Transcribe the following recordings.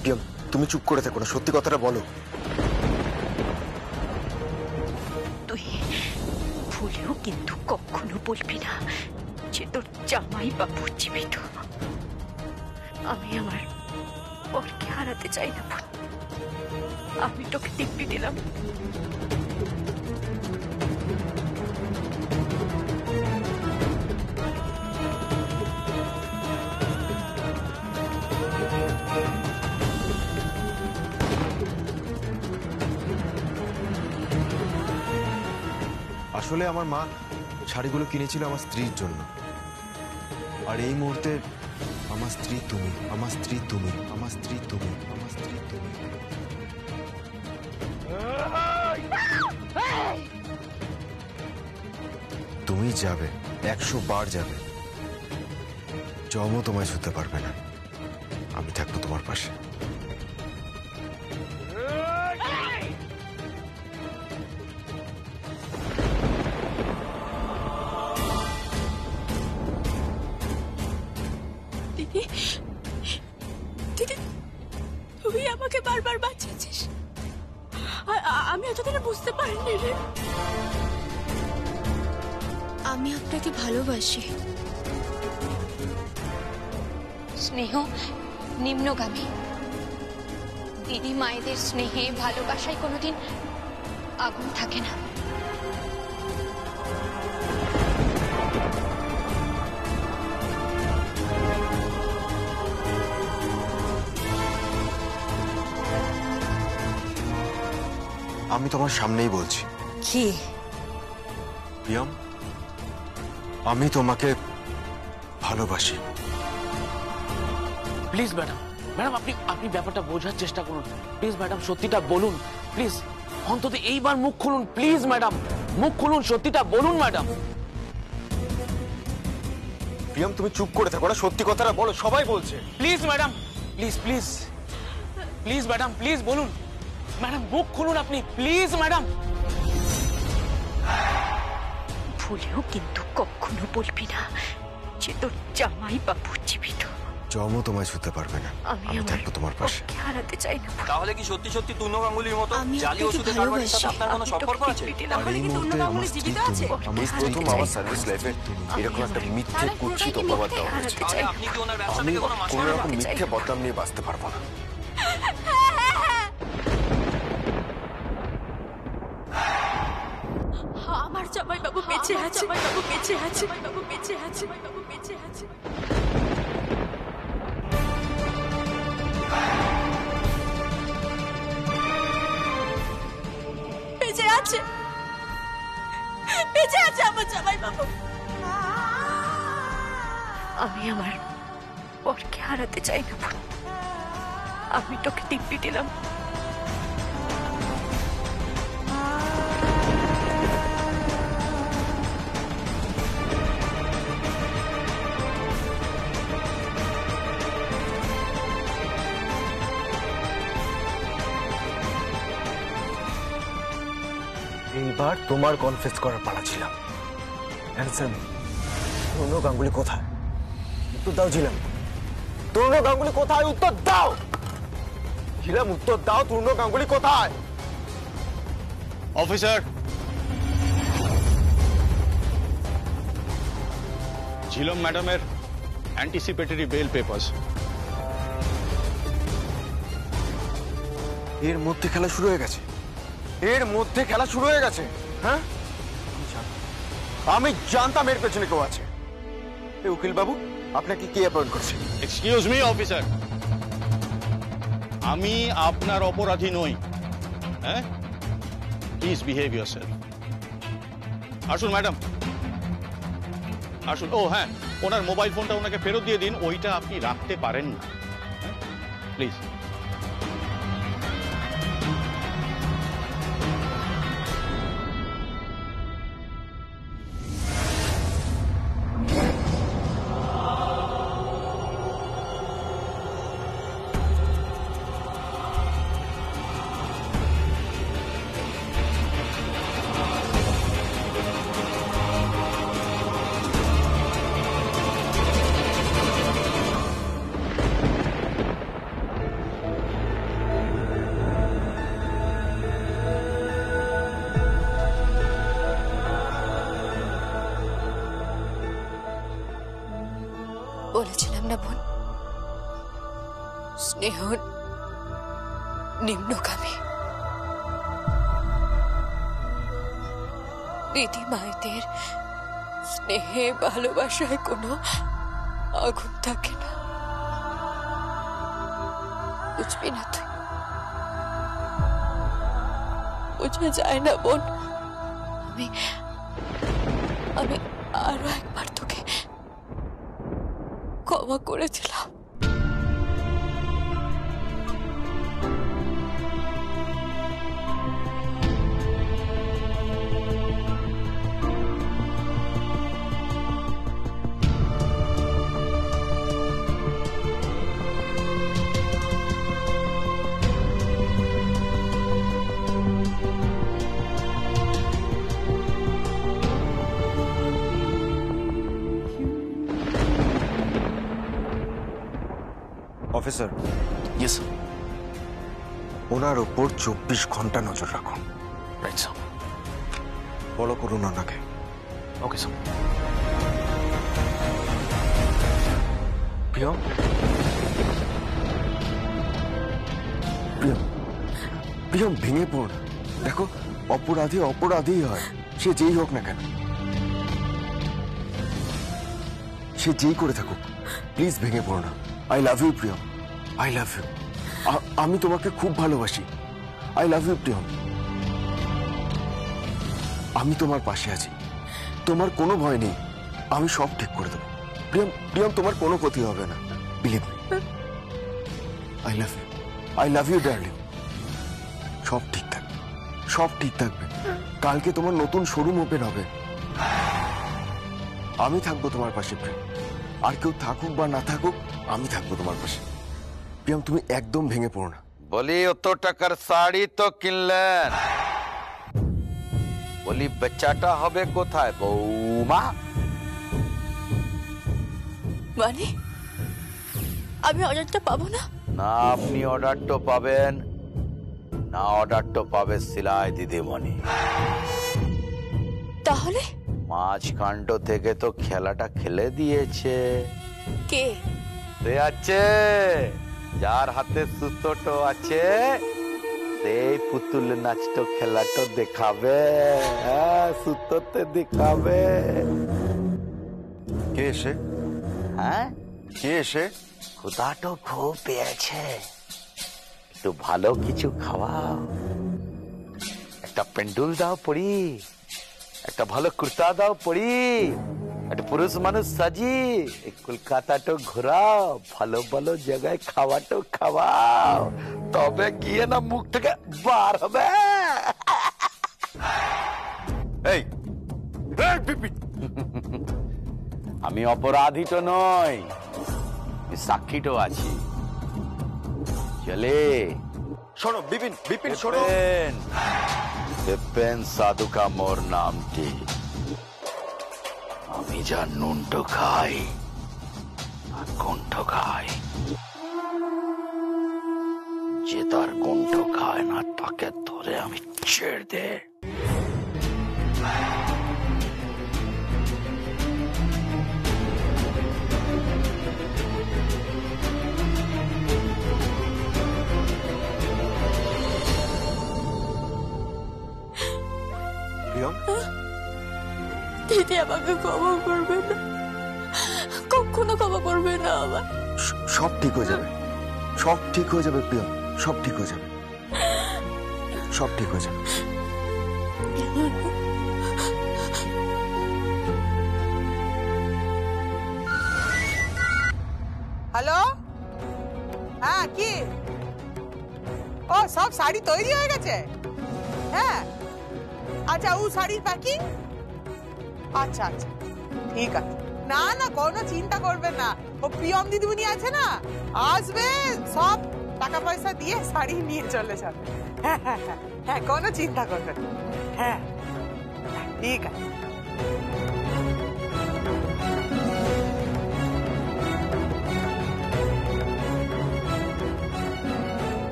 প্রিয়ম, তুমি চুপ করে থেকো না, সত্যি কথাটা বলো। তুই ভুলেও কিন্তু কখনো বলবি না যে তোর জামাই বাবু জীবিত। আমি আমার বরকে হারাতে চাই না বোন। আমি তোকে দিব্যি দিলাম। আসলে আমার মা শাড়িগুলো কিনেছিল আমার স্ত্রীর জন্য, আর এই মুহূর্তে আমার স্ত্রী তুমি, আমার স্ত্রী তুমি, আমার স্ত্রী তুমি, আমার স্ত্রী তুমি। তুমি যাবে, 100 বার যাবে, জমও তোমায় ছুতে পারবে না। আমি থাকবো তোমার পাশে। দিদি, দিদি, তুই আমাকে বারবার বাঁচিয়েছিস। আমি এতদিনে বুঝতে পারিনি রে। আমি আপনাকে ভালোবাসি। স্নেহ নিম্নগামী। দিদি মায়েদের স্নেহে ভালোবাসায় কোনোদিন আগুন থাকে না। আমি তোমার সামনেই বলছি। কি? প্রিয়ম, আমি তোমাকে ভালোবাসি। প্লিজ ম্যাডাম, ম্যাডাম আপনি আপনি ব্যাপারটা বোঝার চেষ্টা করুন। প্লিজ ম্যাডাম, সত্যিটা বলুন। প্লিজ অন্তত এইবার মুখ খুলুন। প্লিজ ম্যাডাম, মুখ খুলুন, সত্যিটা বলুন ম্যাডাম। প্রিয়ম, তুমি চুপ করে থাকো না, সত্যি কথাটা বলো, সবাই বলছে। Please madam, please please please madam, please বলুন। ম্যাডাম মুখ খুলুন আপনি, প্লিজ ম্যাডাম। ভুলেও কিন্তু কখনো বলবি না যে তোর জামাই বাবু জীবিত। জমও তোমায় ছুতে পারবে না। আমি থাকবো তোমার পাশে। বরকে হারাতে চাই না। তাহলে কি সত্যি সত্যি তুর্ণ গাঙ্গুলির মতো আমি জালি আপনাকে ওষুধের কারবারের সাথে ভালোবাসি। আপনার কোনো সম্পর্ক আছে? আর এই মুহূর্তে আমার স্ত্রী তুমি, আমার প্রথম আমার সার্ভিস লাইফে এরকম একটা মিথ্যে কুৎসিত অপবাদ দেওয়া হয়েছে। তাহলে আপনি কি ওনার ব্যবসা আমি থেকে কোনো কোনো মাসলা রকম মিথ্যে বদনাম নিয়ে বাঁচতে পারবো না। আমার জামাই বাবু বেঁচে আছে, বাবু বেঁচে আছে, বাবু বেঁচে আছে, বাবু বেঁচে আছে। বেঁচে আছে, বেঁচে আছে আমার জামাই বাবু। আমি আমার বরকে হারাতে চাই না বোন। আমি তোকে দিব্যি দিলাম। এইবার তোমার কনফেস করার পালা ছিল। হ্যান্ডসাম, তরুণ গাঙ্গুলি কোথায়? উত্তর দাও ঝিলাম। তরুণ গাঙ্গুলি কোথায়? উত্তর দাও ঝিলাম, উত্তর দাও। তরুণ গাঙ্গুলি কোথায়? অফিসার, ঝিলম ম্যাডামের অ্যান্টিসিপেটরি বেল পেপারস। এর মধ্যে খেলা শুরু হয়ে গেছে, এর মধ্যে খেলা শুরু হয়ে গেছে। হ্যাঁ, আমি জানতাম এর পেছনে কেউ আছে। উকিল বাবু, আপনাকে কে অ্যাপয়েন্ট করছে? এক্সকিউজ মি অফিসার, আমি আপনার অপরাধী নই। হ্যাঁ, প্লিজ বিহেভ ইয়োরসেলফ। আসুন ম্যাডাম, আসুন। ও হ্যাঁ, ওনার মোবাইল ফোনটা ওনাকে ফেরত দিয়ে দিন, ওইটা আপনি রাখতে পারেন না। প্লিজ। স্নেহ নিম্নগামী। দিদি মায়েদের স্নেহে ভালোবাসায় কোনো আগুন থাকে না, বুঝবি না তুই? বোঝা যায় না বোন। আমি আরো একবার তোকে ক্ষমা করেছিলাম। Officer, yes sir. ওনার ওপর 24 ঘন্টা নজর রাখুন। Right sir. ফলো করুন ওনাকে। Okay sir. প্রিয়ম, প্রিয়ম, প্রিয়ম ভেঙে পড়। দেখো, অপরাধী অপরাধী হয়, সে যেই হোক না কেন, সে যেই করে থাকুক। প্লিজ ভেঙে পড়ো না। I love you Priyam, I love you. আমি তোমাকে খুব ভালোবাসি। I love you Priyam. আমি তোমার পাশে আছি, তোমার কোনো ভয় নেই। আমি সব ঠিক করে দেবো। প্রিয়ম, প্রিয়ম, তোমার কোনো ক্ষতি হবে না। Believe me. I love you, I love you darling. সব ঠিক থাকবে, সব ঠিক থাকবে। কালকে তোমার নতুন শোরুম ওপেন হবে। আমি থাকবো তোমার পাশে প্রিয়ম। আর কেউ থাকুক বা না থাকুক, আমি থাকবো তোমার পাশে। প্রিয়ম, তুমি একদম ভেঙে পড়ো না। বলি অত টাকার শাড়ি তো কিনলেন, বলি বাচ্চাটা হবে কোথায় বৌমা? মানে আমি অর্ডারটা পাবো না? না আপনি অর্ডারটা পাবেন না, অর্ডারটা পাবে সিলাই দিদিমণি। তাহলে মাঝখান্ড থেকে তো খেলাটা খেলে দিয়েছে। কে? সে আছে যার হাতে সুতোটো আছে, সেই পুতুল নাচটো খেলাটো দেখাবে। হ্যাঁ, সুতোতে দেখাবে। কে এসে? হ্যাঁ, কে এসে? ক্ষুধাটো খুব পেয়েছে, একটু ভালো কিছু খাওয়াও। একটা পেন্ডুল দাও পড়ি, একটা ভালো কুর্তা দাও পড়ি, একটা পুরুষ মানুষ সাজি কলকাতাটো ঘোরাও, ভালো ভালো জায়গায় খাওয়াটো খাওয়াও, তবে গিয়ে না মুখ থেকে বার হবে। এই আমি অপরাধী তো নই, সাক্ষীটো আছি। চলে শোনো বিপিন, বিপিন শোনো। বিপিন সাধুকা মোর নামটি। আমি যা নুনটো খাই আর কোনটো খাই, যে তার কোনটো খায় না তাকে ধরে আমি ছেড়ে দে। প্রিয়ম, দিদি আমাকে ক্ষমা করবে না, কখনো ক্ষমা করবে না আমার। সব ঠিক হয়ে যাবে, সব ঠিক হয়ে যাবে প্রিয়ম, সব ঠিক হয়ে যাবে, সব ঠিক হয়ে যাবে। হ্যালো, হ্যাঁ কি? ও সব শাড়ি তৈরি হয়ে গেছে? হ্যাঁ আচ্ছা, ও শাড়ির প্যাকিং? আচ্ছা আচ্ছা ঠিক আছে। না না, কোনো চিন্তা করবেন না। ও প্রিয়ম দিদিমণি আছে না, আসবে, সব টাকা পয়সা দিয়ে শাড়ি নিয়ে চলে যাবে। হ্যাঁ হ্যাঁ হ্যাঁ হ্যাঁ, কোনো চিন্তা করবেন না। হ্যাঁ ঠিক আছে।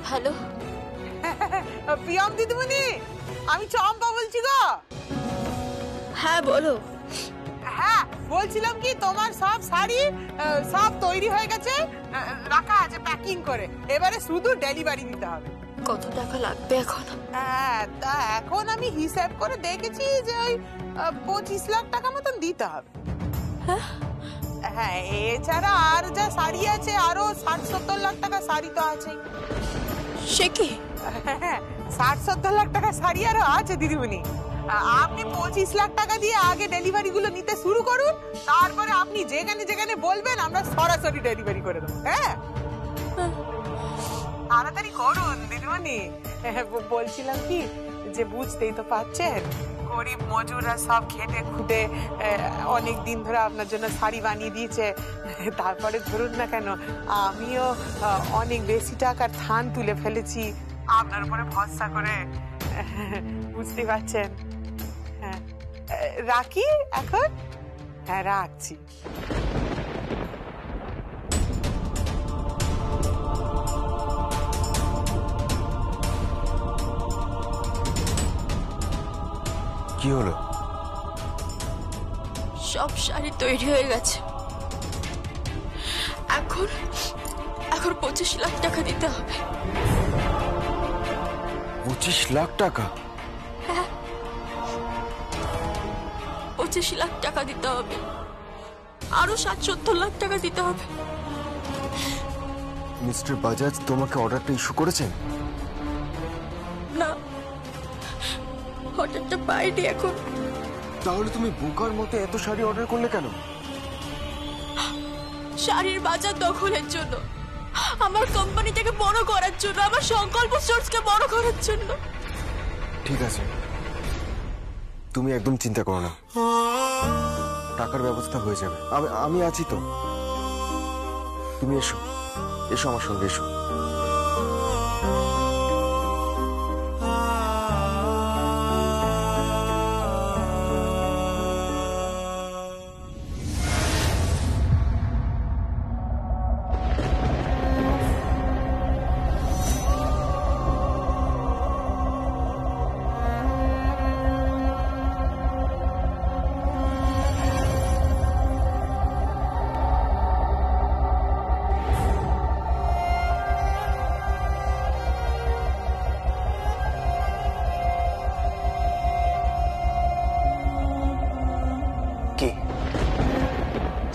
হ্যালো, প্রিয়ম দিদিমণি, আমি চম্পা বলছি গো। হ্যাঁ বলো। হ্যাঁ বলছিলাম কি তোমার সব শাড়ি সব তৈরি হয়ে গেছে, রাখা আছে প্যাকিং করে, এবারে শুধু ডেলিভারি দিতে হবে। কত টাকা লাগবে এখন? হ্যাঁ, তা এখন আমি হিসাব করে দেখেছি যে ওই 25 লাখ টাকা মতন দিতে হবে। হ্যাঁ, এছাড়া আর যা শাড়ি আছে আরো 60-70 লাখ টাকা শাড়ি তো আছে। সে কি? হ্যাঁ, 60-70 লাখ টাকা শাড়ি আরো আছে দিদিমণি। আপনি 25 লাখ টাকা দিয়ে আগে ডেলিভারি গুলো নিতে শুরু করুন, তারপরে আপনি যেখানে যেখানে বলবেন আমরা সরাসরি ডেলিভারি করে দেবো। হ্যাঁ, তাড়াতাড়ি করুন দিদিমণি। বলছিলাম কি যে বুঝতেই তো পারছেন, গরিব মজুররা সব খেটে খুটে অনেক দিন ধরে আপনার জন্য শাড়ি বানিয়ে দিয়েছে, তারপরে ধরুন না কেন আমিও অনেক বেশি টাকার থান তুলে ফেলেছি আপনার উপরে ভরসা করে, বুঝতে পারছেন। হ্যাঁ, রাখি এখন? হ্যাঁ, রাখছি। কি হলো? সব শাড়ি তৈরি হয়ে গেছে, এখন 25 লাখ টাকা দিতে হবে। 25 লাখ টাকা? 25 লাখ টাকা দিতে হবে, আরো 60-70 লাখ টাকা দিতে হবে। মিস্টার বাজাজ তোমাকে অর্ডারটা ইস্যু করেছেন? না, অর্ডারটা পাইনি এখন। তাহলে তুমি বোকার মতো এত শাড়ি অর্ডার করলে কেন? শাড়ির বাজার দখলের জন্য, আমার কোম্পানিটাকে বড় করার জন্য, আমার সংকল্প স্টোরসকে বড় করার জন্য। ঠিক আছে, তুমি একদম চিন্তা করো না, টাকার ব্যবস্থা হয়ে যাবে। আমি আছি তো। তুমি এসো এসো আমার সঙ্গে এসো।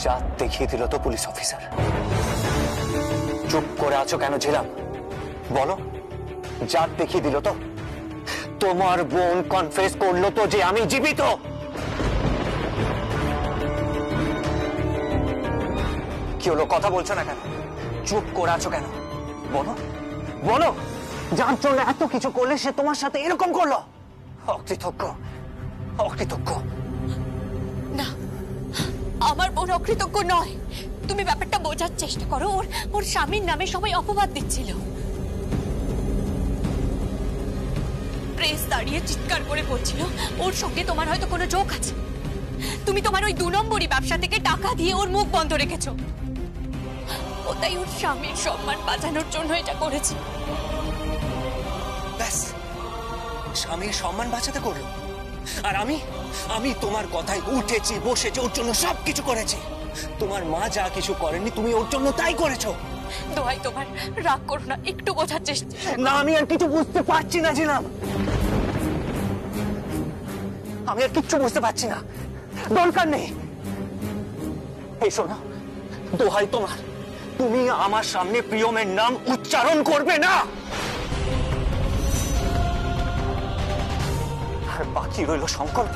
জাত দেখিয়ে দিল তো পুলিশ অফিসার। চুপ করে আছো কেন ছিলাম বলো? জাত দেখিয়ে দিল তো? তোমার বোন কনফেস করলো তো যে আমি জীবিত। কি হলো, কথা বলছো না কেন? চুপ করে আছো কেন? বলো বলো, যার জন্য এত কিছু করলে সে তোমার সাথে এরকম করলো? অকৃতজ্ঞ, অকৃতজ্ঞ। না, আমার বোন অকৃতজ্ঞ নয়। তুমি ব্যাপারটা বোঝার চেষ্টা করো। ওর স্বামীর নামে সবাই অপবাদ দিচ্ছিল। প্রেস দাঁড়িয়ে চিৎকার করে বলছিল ওর সঙ্গে তোমার হয়তো কোনো যোগ আছে। তুমি তোমার ওই 2 নম্বরই ব্যবসা থেকে টাকা দিয়ে ওর মুখ বন্ধ রেখেছো। ও তাই ওর স্বামীর সম্মান বাঁচানোর জন্য এটা করেছে। ব্যাস, স্বামীর সম্মান বাঁচাতে করলো। আর আমি তোমার কথায় উঠেছি, বসেছি, ওর জন্য সবকিছু করেছি। তোমার মা যা কিছু করেনি তুমি ওর জন্য তাই করেছো। দোহাই তোমার, রাগ করো না, একটু বোঝার চেষ্টা। না, আমি আর কিছু বুঝতে পারছি না জিনাম, আমি আর কিচ্ছু বুঝতে পারছি না। দরকার নেই। এই শোনো, দোহাই তোমার, তুমি আমার সামনে প্রিয়মের নাম উচ্চারণ করবে না। আর বাকি রইল সংকল্প।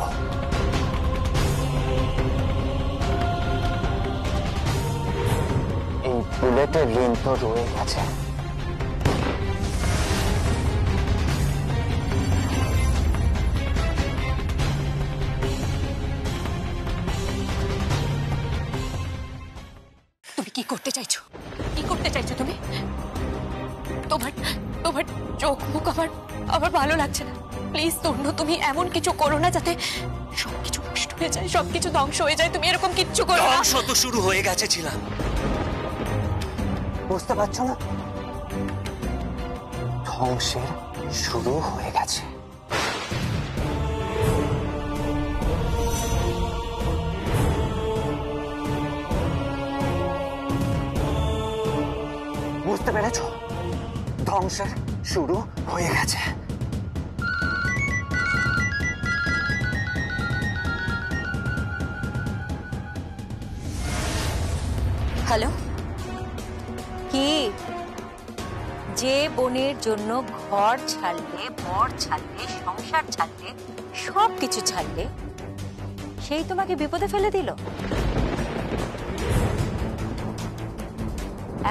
এই বুলেটের ঋণ তো রয়ে গেছে। তুমি কি করতে চাইছো? কি করতে চাইছো তুমি? তোমার তোমার চোখ মুখ আমার ভালো লাগছে না। প্লিজ তরুণ, তুমি এমন কিছু করো না যাতে সবকিছু নষ্ট হয়ে যায়, সবকিছু ধ্বংস হয়ে যায়। তুমি এরকম কিচ্ছু করো না। ধ্বংস তো শুরু হয়ে গেছে ছিলাম, বুঝতে পারছো না? ধ্বংসের শুরু হয়ে গেছে। বুঝতে পেরেছো? ধ্বংসের শুরু হয়ে গেছে। হ্যালো, কি যে বোনের জন্য ঘর ছাড়লে, বর ছাড়লে, সংসার ছাড়লে, সব কিছু ছাড়লে, সেই তোমাকে বিপদে ফেলে দিল?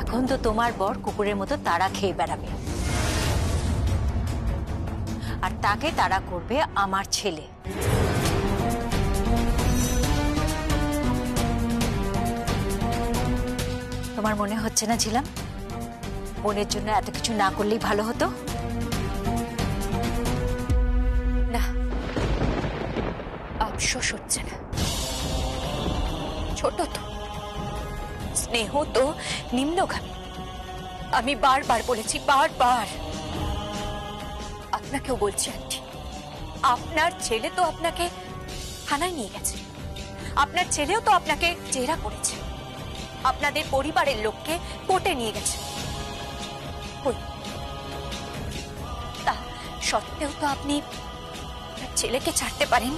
এখন তো তোমার বর কুকুরের মতো তাড়া খেয়ে বেড়াবে, আর তাকে তাড়া করবে আমার ছেলে। তোমার মনে হচ্ছে না ঝিলাম, বোনের জন্য এত কিছু না করলেই ভালো হতো? না, আফসোস হচ্ছে না। ছোট তো, স্নেহ তো নিম্নগামী। আমি বারবার বলেছি, বারবার। আপনাকেও বলছি আন্টি, আপনার ছেলে তো আপনাকে থানায় নিয়ে গেছে, আপনার ছেলেও তো আপনাকে জেরা করেছে, আপনাদের পরিবারের লোককে কোর্টে নিয়ে গেছে। তা সত্ত্বেও তো আপনি আপনার ছেলেকে ছাড়তে পারেন।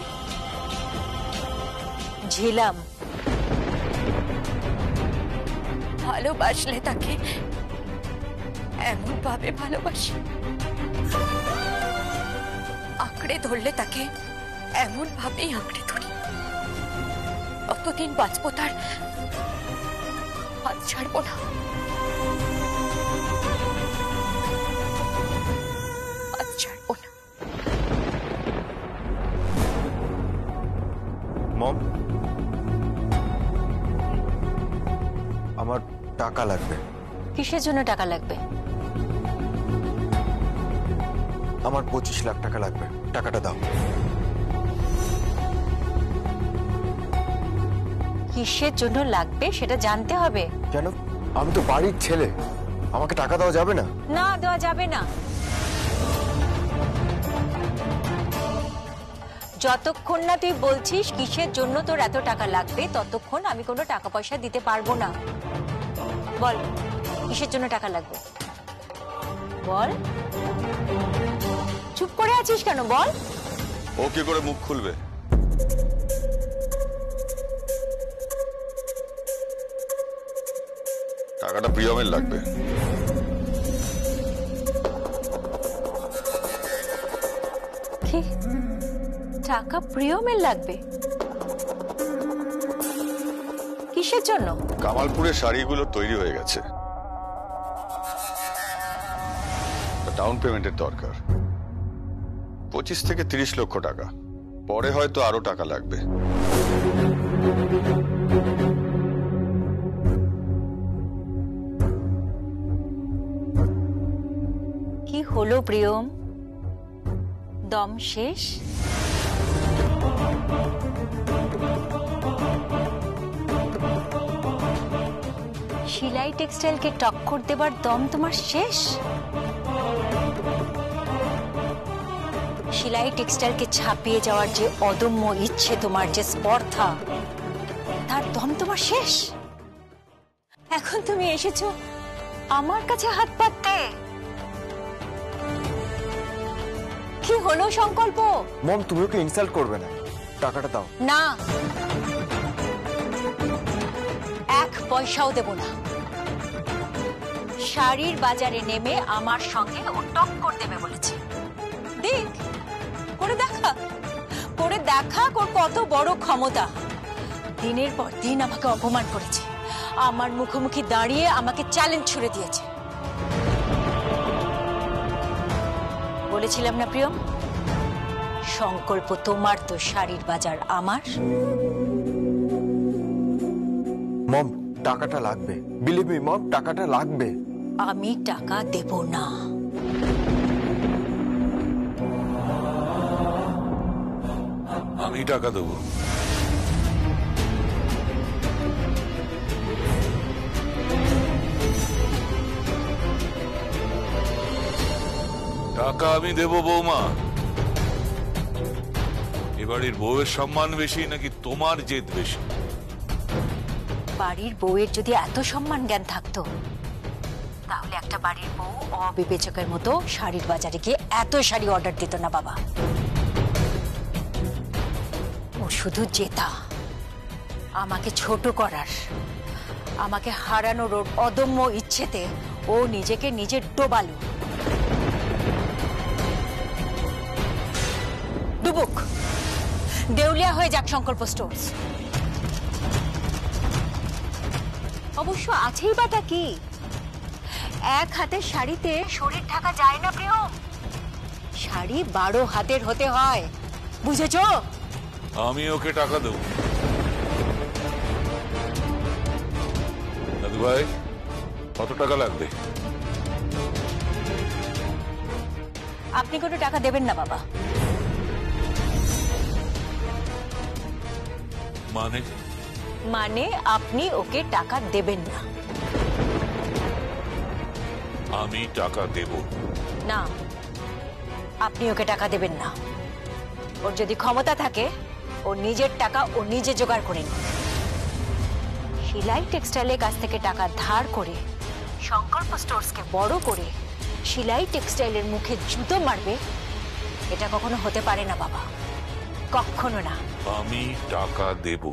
ঝিলাম, ভালোবাসলে তাকে এমন ভাবে ভালোবাসি, আঁকড়ে ধরলে তাকে এমন ভাবেই আঁকড়ে ধরি, কতদিন বাঁচবো তার হাত ছাড়বো না। হাত ছাড়বো না। মম, আমার টাকা লাগবে। কিসের জন্য টাকা লাগবে? আমার 25 লাখ টাকা লাগবে, টাকাটা দাও। কিসের জন্য লাগবে সেটা জানতে হবে। কেন? আমি তো বাড়ির ছেলে, আমাকে টাকা দেওয়া যাবে না? না, দেওয়া যাবে না। যতক্ষণ না তুই বলছিস কিসের জন্য তোর এত টাকা লাগবে, ততক্ষণ আমি কোনো টাকা পয়সা দিতে পারবো না। বল, কিসের জন্য টাকা লাগবে বল। চুপ করে আছিস কেন? বল। ও কি করে মুখ খুলবে? টাকাটা প্রিয়মের লাগবে। কি টাকা প্রিয়মের লাগবে? কিসের জন্য? কামালপুরের শাড়িগুলো তৈরি হয়ে গেছে, ডাউন পেমেন্টের দরকার। 25 থেকে 30 লক্ষ টাকা, পরে হয়তো আরো টাকা লাগবে। কি হলো প্রিয়ম? দম শেষ? শিলাই টেক্সটাইলকে টক্কর দেবার দম তোমার শেষ? শিলাই টেক্সটাইলকে ছাপিয়ে যাওয়ার যে অদম্য ইচ্ছে, তোমার যে স্পর্ধা, তার দম তোমার শেষ? এখন তুমি এসেছো আমার কাছে হাত পাততে? কি হলো সংকল্প? মম, তুমি ওকে ইনসাল্ট করবে না, টাকাটা দাও। না, এক পয়সাও দেব না। শাড়ির বাজারে নেমে আমার সঙ্গে ও টক্কর দেবে বলেছে। দেখ, করে দেখা, করে দেখা ওর কত বড় ক্ষমতা। দিনের পর দিন আমাকে অপমান করেছে, আমার মুখোমুখি দাঁড়িয়ে আমাকে চ্যালেঞ্জ ছুড়ে দিয়েছে। বলেছিলাম না প্রিয়ম, সংকল্প তোমার তো শাড়ির বাজার আমার। মম, টাকাটা লাগবে, বিলিভ মি মম, টাকাটা লাগবে। আমি টাকা দেব না। আমি টাকা দেবো? টাকা আমি দেব বৌমা। এবাড়ির বউয়ের সম্মান বেশি নাকি তোমার জেদ বেশি? বাড়ির বউয়ের যদি এত সম্মান জ্ঞান থাকতো, তাহলে একটা বাড়ির বউ অবিবেচকের মতো শাড়ির বাজারে গিয়ে এত শাড়ি অর্ডার দিত না বাবা। ও শুধু জেতা আমাকে ছোট করার, আমাকে হারানোর ওর অদম্য ইচ্ছেতে ও নিজেকে নিজে ডোবালো। ডুবুক, দেউলিয়া হয়ে যাক সংকল্প স্টোর্স। অবশ্য আছেই বাটা কি, এক হাতের শাড়িতে শরীর ঢাকা যায় না প্রিয়ম, শাড়ি 12 হাতের হতে হয়, বুঝেছো? আমি ওকে টাকা দেব। দাদু ভাই, কত টাকা লাগবে? আপনি কোনো টাকা দেবেন না বাবা। মানে আপনি ওকে টাকা দেবেন না। আমি টাকা দেব না, আপনি ওকে টাকা দেবেন না। ওর যদি ক্ষমতা থাকে ও নিজের টাকা ও নিজে জোগাড় করে নিন। শিলাই টেক্সটাইলের কাছ থেকে টাকা ধার করে সংকল্প স্টোর্সকে বড় করে শিলাই টেক্সটাইলের মুখে জুতো মারবে, এটা কখনো হতে পারে না বাবা, কখনো না। আমি টাকা দেব।